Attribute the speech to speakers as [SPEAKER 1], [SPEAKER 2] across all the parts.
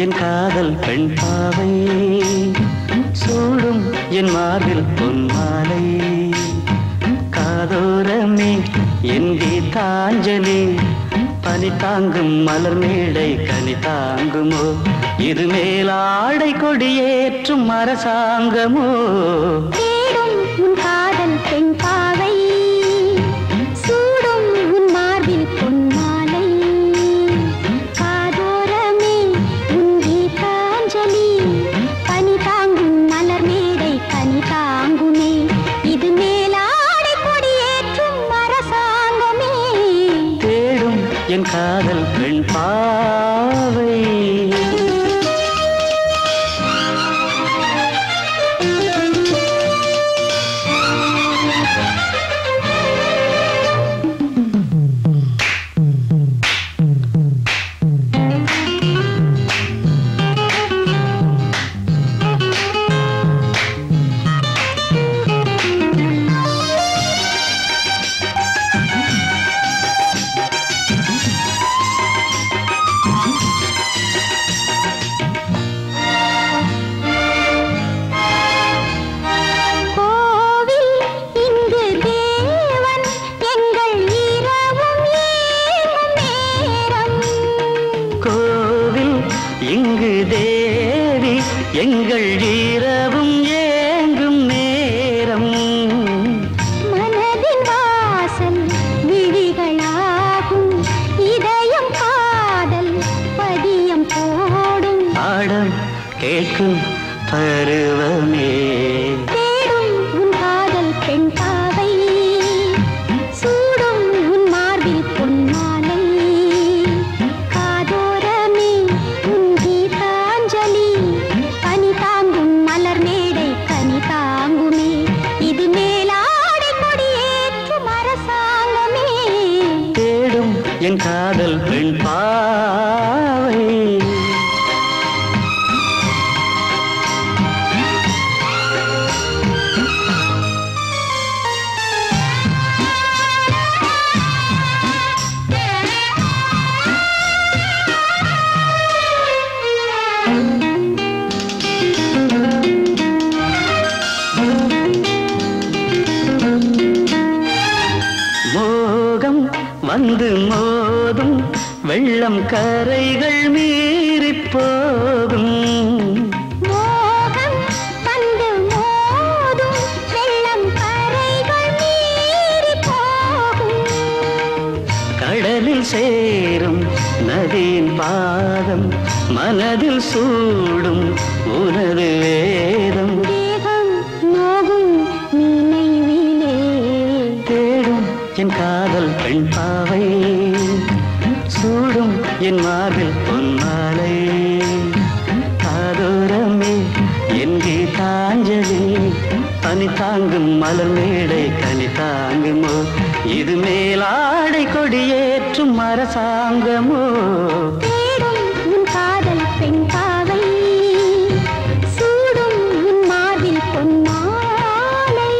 [SPEAKER 1] என் காதல் பெண் பாவை சூடும் என் மார்பில் பொன்மாலை காதோரமே என் கீதாஞ்சலி பனி தாங்கும் மலர் மேடை கனி தாங்குமோ இது மேலாடை கொடியேற்றும் அரசாங்கமோ
[SPEAKER 2] தேடும் உன் காதல் பெண் பாவை சூடும் உன் மார்பில் பொன்மாலை காதோரமே உன் கீதாஞ்சலி பனி தாங்கும் மலர் மேடை கனி தாங்குமே இது மேலாடை கொடியேற்றும் அரசாங்கமே
[SPEAKER 1] தேடும் என் காதல் பெண் பாவை இங்கு தேவி எங்கள் இரவும் ஏங்கும் நேரம்
[SPEAKER 2] மனதின் வாசல் விழிகளாகும் இதயம் காதல் பதியம் போடும்
[SPEAKER 1] பாடம் கேட்கும் பருவமே
[SPEAKER 2] தேடும் உன் காதல் பெண் பாவை சூடும் உன் மார்பில் பொன்மாலை காதோரமே உன் கீதாஞ்சலி பனி தாங்கும் மலர் மேடை கனி தாங்குமே இது மேலாடை கொடியேற்றும் அரசாங்கமே
[SPEAKER 1] தேடும் என் காதல் பெண் பாவை மோகம் வந்து மோதும் வெள்ளம் கரைகள் மீறி போகும்
[SPEAKER 2] மோகம் வந்து மோதும் வெள்ளம் கரைகள் மீறி போகும்
[SPEAKER 1] கடலில் சேரும் நதியின் பாதம் மனதில் சூடும் உனது வேதம்
[SPEAKER 2] தேகம் நோகும் நினைவிலே
[SPEAKER 1] தேடும் என் காதல் பெண் பாவை சூடும் என் மார்பில் பொன்மாலை காதோரமே என் கீதாஞ்சலி பனி தாங்கும் மலர் மேடை கனி தாங்குமோ இது மேலாடை கொடியேற்றும் அரசாங்கமோ
[SPEAKER 2] தேடும் உன் காதல் பெண் பாவை சூடும் உன் மார்பில் பொன்மாலை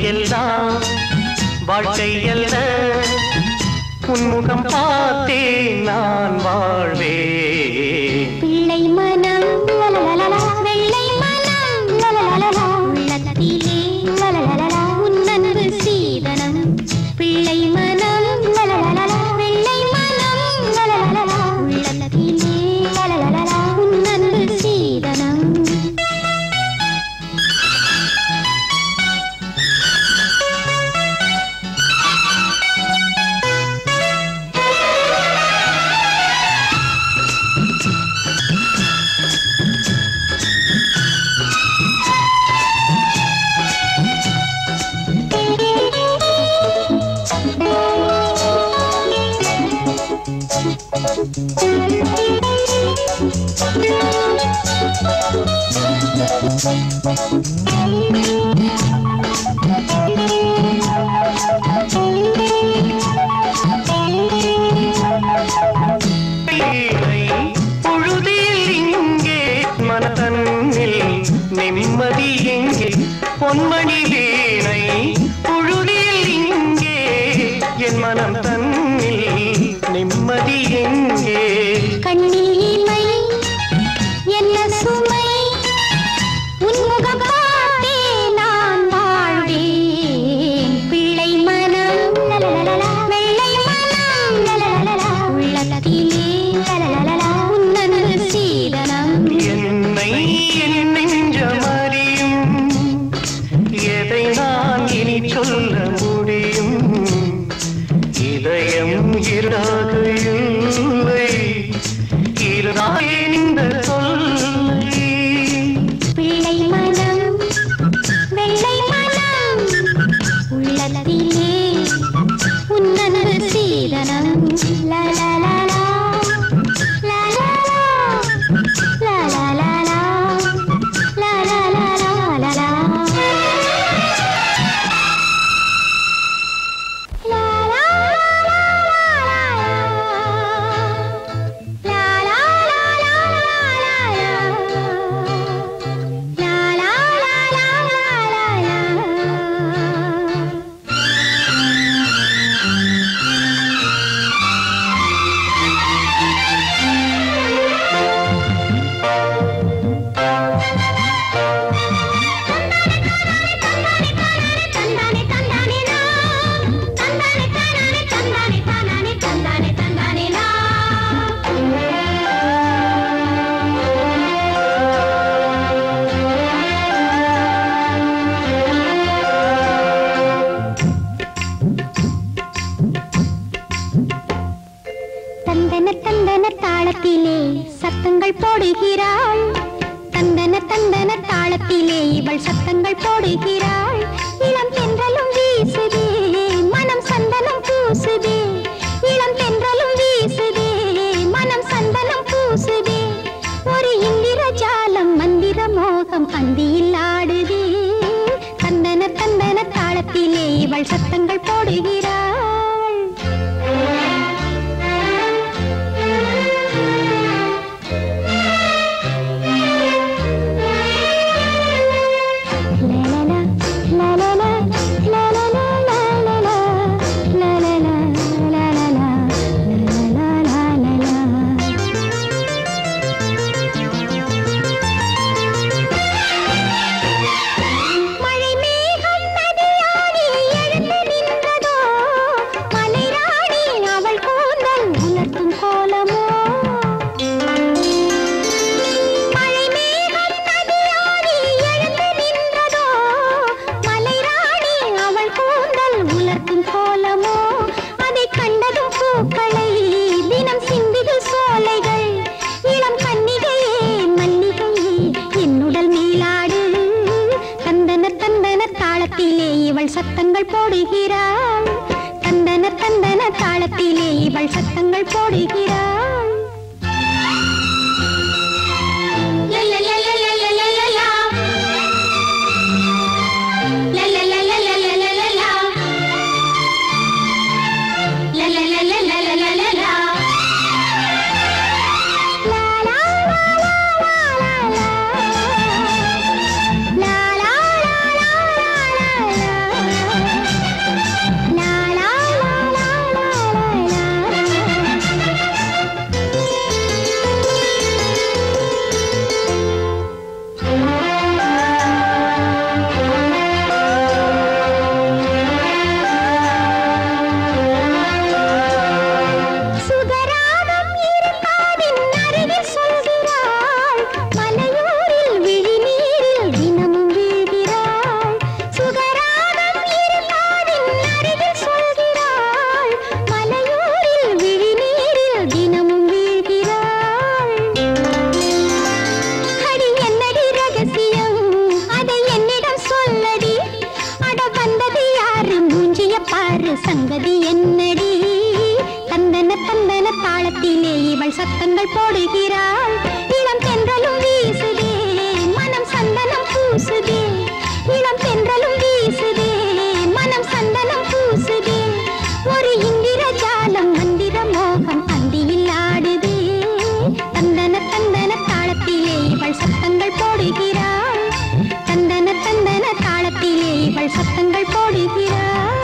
[SPEAKER 1] எல்லாம் வாழ்க்கை அல்ல உன்முகம் பார்த்தே நான் வாழ்வேன்
[SPEAKER 2] பிள்ளை மனம் லலலலலா வெள்ளை மனம் லலலலலா உள்ளத்திலே லலலலலா உன்னன்பு சீதனம் பிள்ளை மனம் லலலலலா வெள்ளை மனம் லலலலலா உள்ளத்திலே லலலலலா உன்னன்பு சீதனம்
[SPEAKER 1] நிம்மதி எங்கே பொன்மணி வீணை பொழுதில் இங்கே என் மனம் தன்னில் நிம்மதி எங்கே
[SPEAKER 2] கண்ணில் இமை என்ன சுமை உன்முகம் பார்த்தே நான் வாழ்வேன் பிள்ளை மனம் லலலலலா வெள்ளை மனம் லலலலலா உள்ளத்திலே லலலலலா உன்னன்பு சீதனம்
[SPEAKER 1] என்னை என் நெஞ்சமறியும் எதை நான் இனி சொல்ல முடியும் இதயம் இருடாக இல்லை இருடாக இந்த சொல்லை
[SPEAKER 2] பிள்ளை மனம் வெள்ளை மனம் உள்ளத்திலே உன்னன்பு சீதனம் லலலலா லலலலா லலலலா லலலலா தந்தன தந்தன தாளத்திலே சத்தங்கள் போடுகிறாள் தந்தன தந்தன தாளத்திலே இவள் சத்தங்கள் போடுகிறாள் இளம் தென்றலும் வீசுதே மனம் சந்தனம் பூசுதே இளம் தென்றலும் வீசுதே மனம் சந்தனம் பூசுதே ஒரு இந்திர ஜாலம் மந்திர மோகம் அந்தியில் ஆடுதே தந்தன தந்தன தாளத்திலே இவள் சத்தங்கள் போடுகிறாள் சத்தங்கள் போடுகிறாள் தந்தன தந்தன தாளத்திலே இவள் சத்தங்கள் போடுகிறாள் la la la la la la பாரு சங்கதி என்னடி தந்தன தந்தன தாளத்திலே இவள் சத்தங்கள் போடுகிறாள் இளம் தென்றலும் வீசுதே மனம் சந்தனம் பூசுதே இளம் தென்றலும் வீசுதே மனம் சந்தனம் பூசுதே ஒரு இந்திர ஜாலம் மந்திர மோகம் அந்தியில் ஆடுதே தந்தன தந்தன தாளத்திலே இவள் சத்தங்கள் போடுகிறாள் தந்தன தந்தன தாளத்திலே இவள் சத்தங்கள் போடுகிறாள்